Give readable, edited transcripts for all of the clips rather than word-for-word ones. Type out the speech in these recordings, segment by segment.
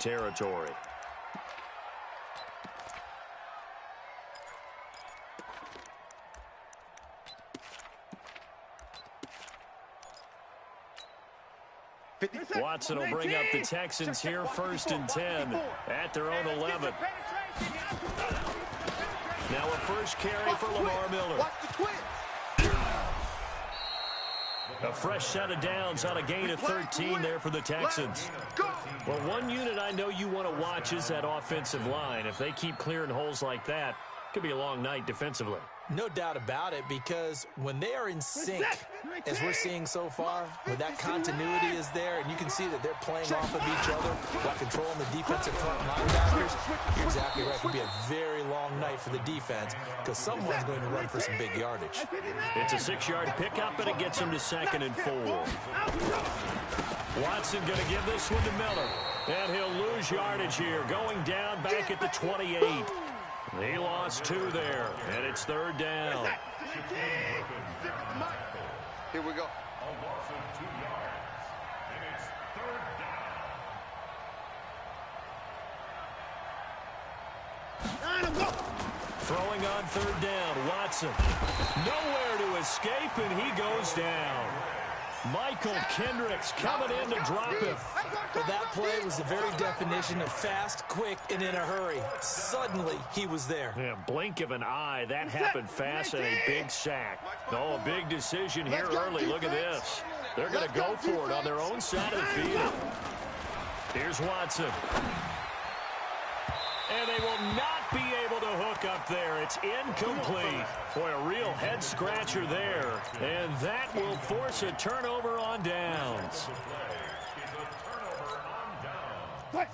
territory. Watson will bring up the Texans here 1st and 10 at their own 11. Now a first carry for Lamar Miller. A fresh set of downs on a gain of 13 there for the Texans. Well, one unit I know you want to watch is that offensive line. If they keep clearing holes like that, it could be a long night defensively. No doubt about it, because when they are in sync, as we're seeing so far, when that continuity is there, and you can see that they're playing off of each other while controlling the defensive front linebackers, you're exactly right. It could be a very long night for the defense because someone's going to run for some big yardage. It's a 6-yard pickup, and it gets him to 2nd and 4. Watson going to give this one to Miller, and he'll lose yardage here, going down back at the 28. He lost 2 there, and it's 3rd down. Here we go. Throwing on 3rd down, Watson. Nowhere to escape, and he goes down. Michael Kendricks coming in to drop him. But that play was the very definition of fast, quick, and in a hurry. Suddenly, he was there. Yeah, blink of an eye. That happened fast and a big sack. Oh, a big decision here early. Look at this. They're going to go for it on their own side of the field. Here's Watson. And they will not be able to hook up there. It's incomplete. Boy, a real head-scratcher there. And that will force a turnover on downs. You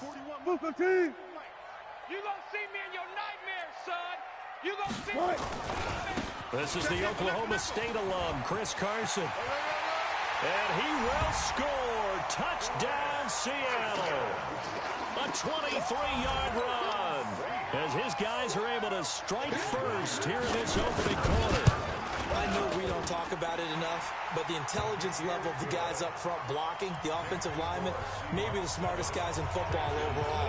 gonna see me in your nightmares, son. You gonna see me. This is the Oklahoma State alum, Chris Carson. And he will score. Touchdown, Seattle. A 23-yard run as his guys are able to strike first here in this opening quarter. I know we don't talk about it enough, but the intelligence level of the guys up front blocking, the offensive linemen, maybe the smartest guys in football overall.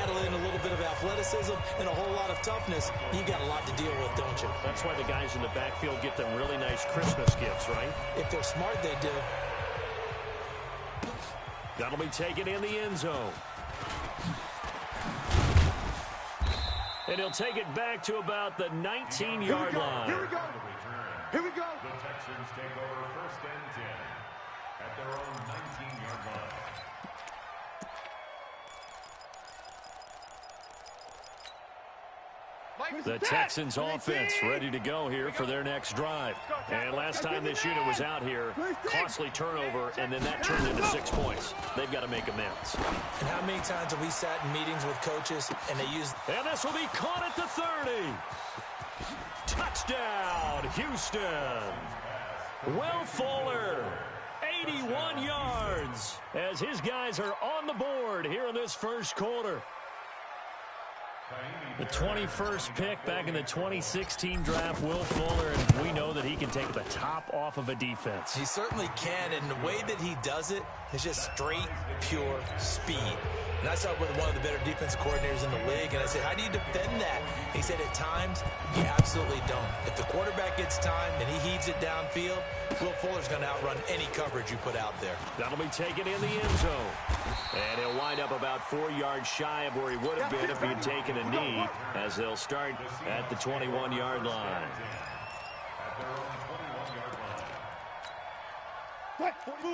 Add in a little bit of athleticism and a whole lot of toughness, you got a lot to deal with, don't you? That's why the guys in the backfield get them really nice Christmas gifts, right? If they're smart, they do. That'll be taken in the end zone. And he'll take it back to about the 19-yard line. Here we go. Here we go. The Texans take over 1st and 10 at their own 19-yard line. The Texans offense ready to go here for their next drive. And last time this unit was out here, costly turnover, and then that turned into 6 points. They've got to make amends. And how many times have we sat in meetings with coaches and they use... And this will be caught at the 30. Touchdown, Houston. Will Fuller, 81 yards, as his guys are on the board here in this first quarter. The 21st pick back in the 2016 draft, Will Fuller, and we know that he can take the top off of a defense. He certainly can, and the way that he does it is just straight, pure speed. And I saw it with one of the better defensive coordinators in the league, and I said, how do you defend that? And he said, at times, you absolutely don't. If the quarterback gets time and he heaves it downfield, Will Fuller's going to outrun any coverage you put out there. That'll be taken in the end zone. And he'll wind up about 4 yards shy of where he would have been if he had taken a knee, as they'll start at the 21-yard line.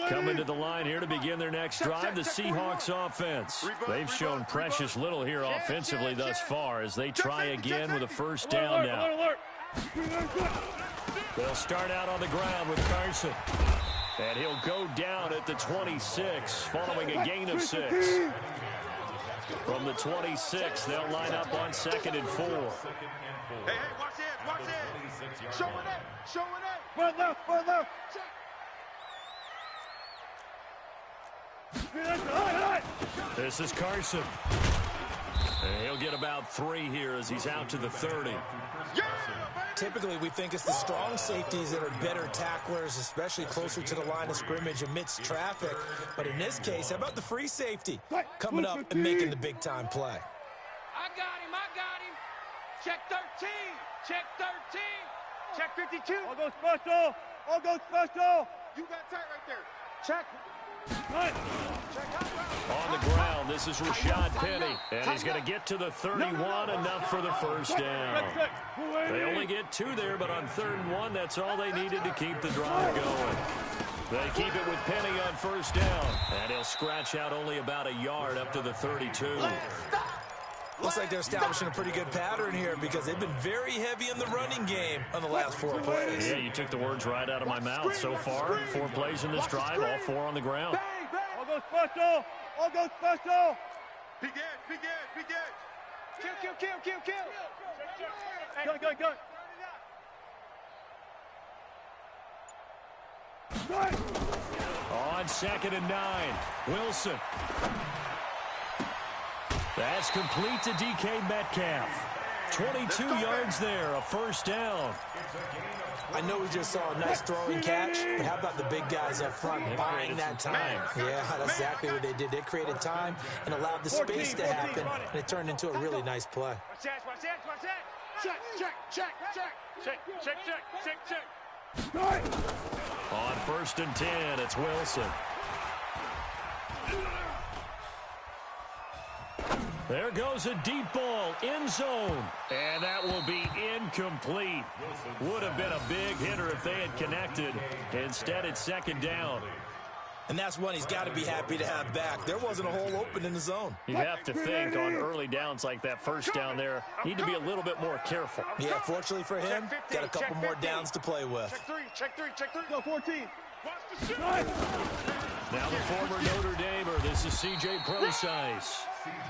Coming to the line here to begin their next drive, the Seahawks offense. They've shown precious little here offensively thus far as they try again with a first down now. They'll start out on the ground with Carson. And he'll go down at the 26 following a gain of 6. From the 26, they'll line up on 2nd and 4. Hey, watch it, watch it. Showing it, showing it. Run left, run left. This is Carson. And he'll get about 3 here as he's out to the 30. Typically, we think it's the strong safeties that are better tacklers, especially closer to the line of scrimmage amidst traffic. But in this case, how about the free safety coming up and making the big-time play? I got him. Check 13. Check 13. Check 52. I'll go special. You got tight right there. Check. On the ground, this is Rashad Penny, and he's going to get to the 31, enough for the first down. They only get 2 there, but on 3rd and 1, that's all they needed to keep the drive going. They keep it with Penny on first down, and he'll scratch out only about a yard up to the 32. Looks like they're establishing a pretty good pattern here because they've been very heavy in the running game on the last 4 plays. Yeah, you took the words right out of my mouth. So far, 4 plays in this drive, all 4 on the ground. I'll go special. Big edge. Kill. Go. On 2nd and 9, Wilson. That's complete to DK Metcalf. 22 yards there, a first down. I know we just saw a nice throwing catch, but how about the big guys up front buying that time? Yeah, that's exactly what they did. They created time and allowed the space to happen, and it turned into a really nice play. Watch that. Check. On 1st and 10, it's Wilson. There goes a deep ball, end zone, and that will be incomplete. Would have been a big hitter if they had connected. Instead, it's 2nd down. And that's one he's got to be happy to have back. There wasn't a hole open in the zone. You have to think on early downs like that first down there, need to be a little bit more careful. Yeah, fortunately for him, got a couple more downs to play with. Check 3. Go 14. Now the former Notre Damer, this is C.J. Procise.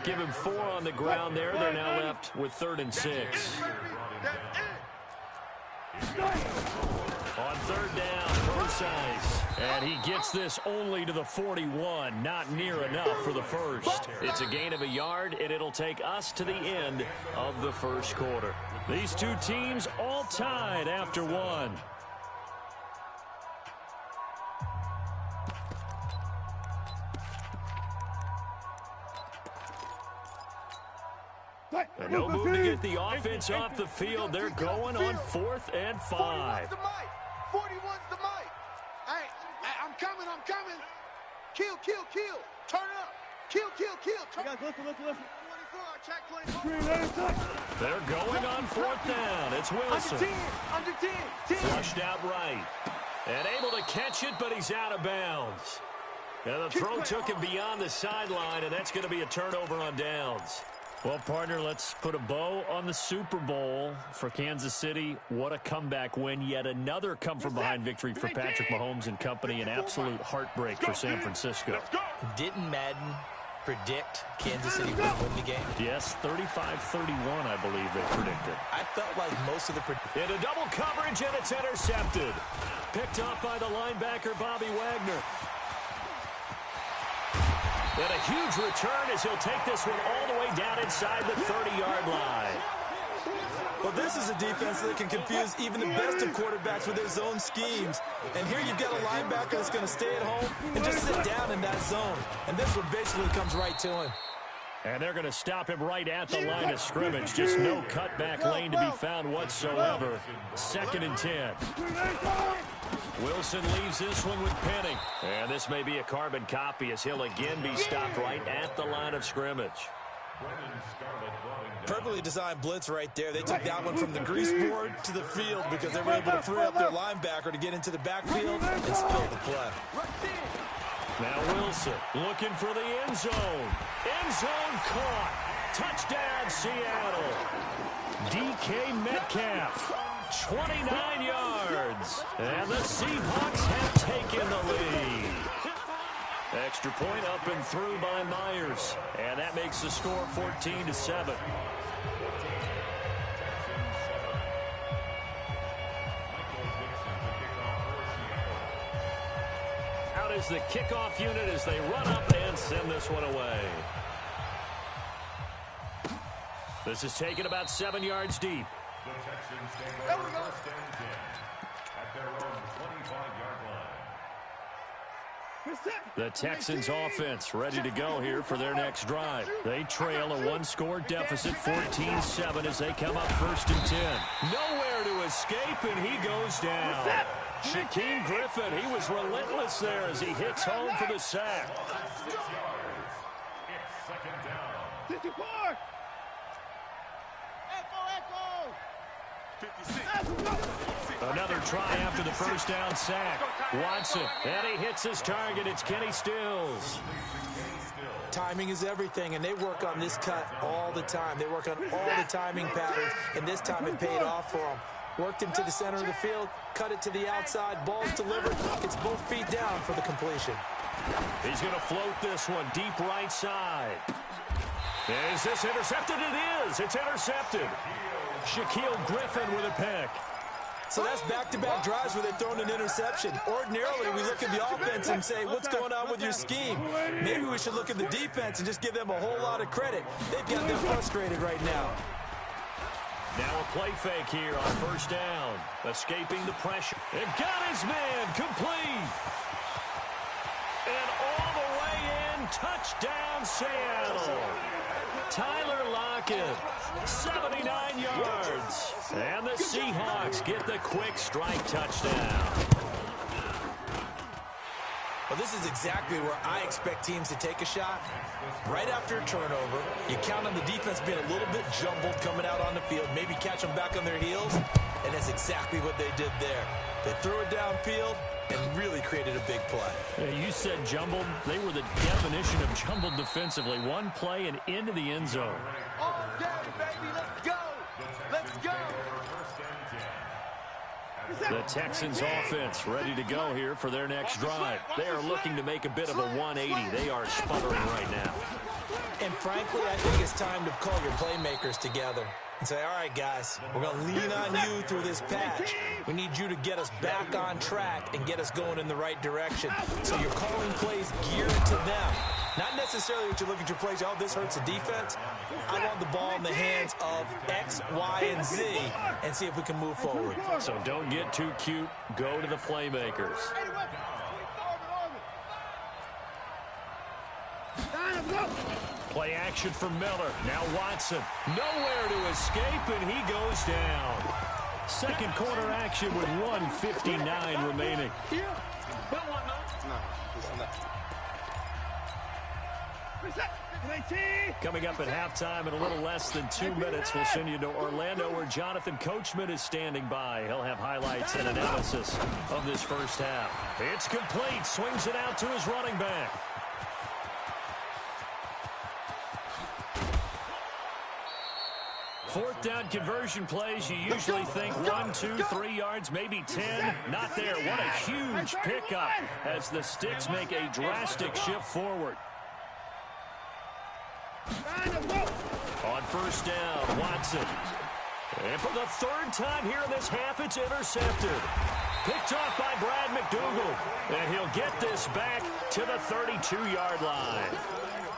Give him 4 on the ground there. They're now left with 3rd and 6. On 3rd down, Procise. And he gets this only to the 41. Not near enough for the first. It's a gain of a yard, and it'll take us to the end of the first quarter. These 2 teams all tied after 1. And no move to get the offense off the field. They're going on 4th and 5. 41's the mic. Hey, I'm coming. Kill. Turn it up. Kill. Turn it up. Listen. 24, check 24. They're going on 4th down. It's Wilson. Under 10. Flushed out right. And able to catch it, but he's out of bounds. And the throw took him beyond the sideline, and that's going to be a turnover on downs. Well, partner, let's put a bow on the Super Bowl for Kansas City. What a comeback win. Yet another come-from-behind victory for Patrick Mahomes and company. An absolute heartbreak for San Francisco. Didn't Madden predict Kansas City would win the game? Yes, 35-31, I believe they predicted. I felt like most of the... Into double coverage, and it's intercepted. Picked off by the linebacker, Bobby Wagner. And a huge return as he'll take this one all the way down inside the 30-yard line. Well, this is a defense that can confuse even the best of quarterbacks with their zone schemes. And here you've got a linebacker that's going to stay at home and just sit down in that zone. And this one basically comes right to him. And they're going to stop him right at the line of scrimmage. Just no cutback lane to be found whatsoever. 2nd and 10. Wilson leaves this one with Penny. And this may be a carbon copy as he'll again be stopped right at the line of scrimmage. Perfectly designed blitz right there. They took that one from the grease board to the field because they were able to free up their linebacker to get into the backfield and spill the play. Now Wilson looking for the end zone. End zone caught. Touchdown, Seattle. DK Metcalf, 29 yards. And the Seahawks have taken the lead. Extra point up and through by Myers. And that makes the score 14-7. Out is the kickoff unit as they run up and send this one away. This is taken about 7 yards deep. The Texans take over first and 10 at their own 25-yard line. The Texans offense ready to go here for their next drive. They trail a one-score deficit, 14-7, as they come up first and 10. Nowhere to escape, and he goes down. Shaquem Griffin, he was relentless there as he hits home for the sack. 6 yards. It's second down. 54. Echo. 56. Another try after the first down sack. Watson, and he hits his target. It's Kenny Stills. Timing is everything, and they work on this cut all the time. They work on all the timing patterns, and this time it paid off for them. Worked him to the center of the field, cut it to the outside, ball's delivered. It's both feet down for the completion. He's going to float this one deep right side. Is this intercepted? It is. It's intercepted. Shaquille Griffin with a pick. So that's back-to-back drives where they've thrown an interception. Ordinarily, we look at the offense and say, what's going on with your scheme? Maybe we should look at the defense and just give them a whole lot of credit. They've got them frustrated right now. Now a play fake here on first down. Escaping the pressure. And got his man complete. And all the way in, touchdown Seattle. Tyler Lockett, 79 yards. And the Seahawks get the quick strike touchdown. Well, this is exactly where I expect teams to take a shot. Right after a turnover, you count on the defense being a little bit jumbled coming out on the field, maybe catch them back on their heels, and that's exactly what they did there. They threw it downfield and really created a big play. You said jumbled. They were the definition of jumbled defensively. One play and into the end zone. All day, baby, let's go. Let's go. The Texans offense ready to go here for their next drive. They are looking to make a bit of a 180. They are sputtering right now. And frankly, I think it's time to call your playmakers together and say, all right, guys, we're going to lean on you through this patch. We need you to get us back on track and get us going in the right direction. So you're calling plays geared to them. Not necessarily that you look at your plays, oh, this hurts the defense. I want the ball in the hands of X, Y, and Z and see if we can move forward. So don't get too cute. Go to the playmakers. Play action for Miller. Now Watson. Nowhere to escape, and he goes down. Second quarter action with 1:59 remaining. Coming up at halftime in a little less than 2 minutes, we'll send you to Orlando where Jonathan Coachman is standing by. He'll have highlights and analysis of this first half. It's complete. Swings it out to his running back. Fourth down conversion plays, you usually think 1, 2, 3 yards, maybe 10. Not there. What a huge pickup as the Sticks make a drastic shift forward. On first down, Watson. And for the third time here in this half, it's intercepted. Picked off by Brad McDougal. And he'll get this back to the 32-yard line.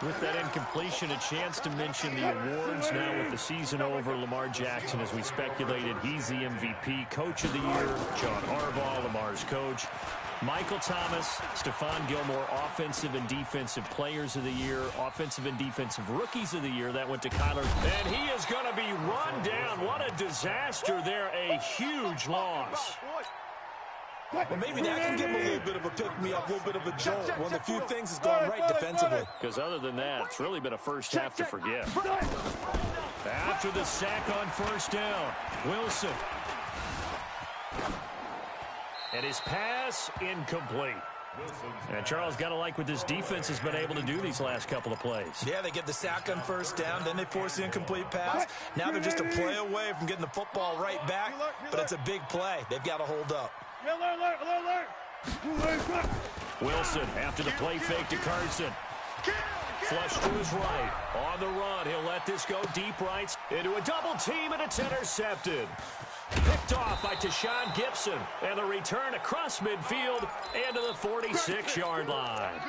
With that incompletion, a chance to mention the awards. Now with the season over, Lamar Jackson, as we speculated, he's the MVP. Coach of the year, John Harbaugh, Lamar's coach. Michael Thomas, Stephon Gilmore, offensive and defensive players of the year, offensive and defensive rookies of the year. That went to Kyler. And he is going to be run down. What a disaster there. A huge loss. Well, maybe that can give him a little bit of a pick-me-up, a little bit of a jolt. One of the few things that's gone right defensively. Because other than that, it's really been a first half to forget. After the sack on first down, Wilson. And his pass incomplete. And Charles, got to like what this defense has been able to do these last couple of plays. Yeah, they get the sack on first down, then they force the incomplete pass. Now they're just a play away from getting the football right back, but it's a big play. They've got to hold up. Wilson after the play fake to Carson. Flush to his right. On the run, he'll let this go deep right into a double team, and it's intercepted. Picked off by Tashawn Gibson. And the return across midfield and to the 46-yard line.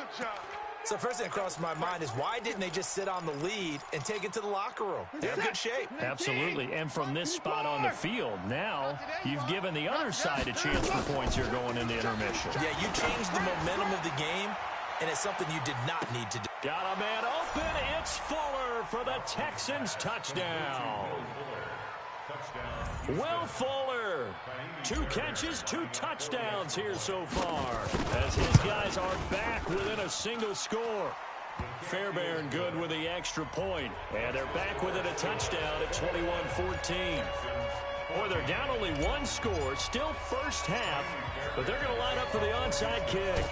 So first thing that crossed my mind is why didn't they just sit on the lead and take it to the locker room? They're in good shape. Absolutely. And from this spot on the field, now you've given the other side a chance for points here going into intermission. Yeah, you changed the momentum of the game, and it's something you did not need to do. Got a man open. It's Fuller for the Texans touchdown. Will Fuller, 2 catches, 2 touchdowns here so far, as his guys are back within a single score. Fairbairn good with the extra point, and they're back within a touchdown at 21-14. Boy, they're down only 1 score, still first half, but they're going to line up for the onside kick.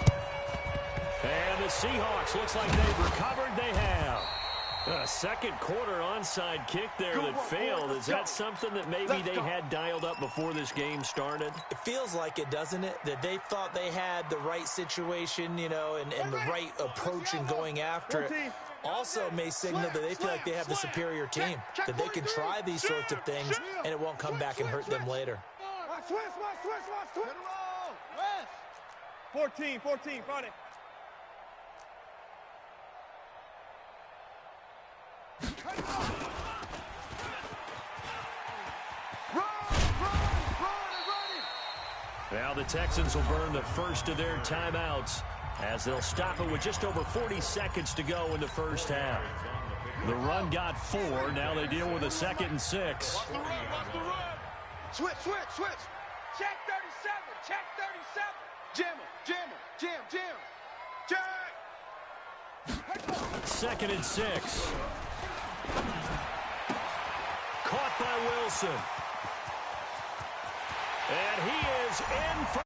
And the Seahawks, looks like they've recovered. They have. A second quarter onside kick there that failed. Is that something that maybe they had dialed up before this game started? It feels like it, doesn't it? That they thought they had the right situation, you know, and the right approach in going after it. Also may signal that they feel like they have the superior team, that they can try these sorts of things, and it won't come back and hurt them later. 14, Friday. Now the Texans will burn the first of their timeouts as they'll stop it with just over 40 seconds to go in the first half. The run got 4. Now they deal with a 2nd and 6. Watch the run. Switch. Check 37. Jam. 2nd and 6. Caught by Wilson. And he is in for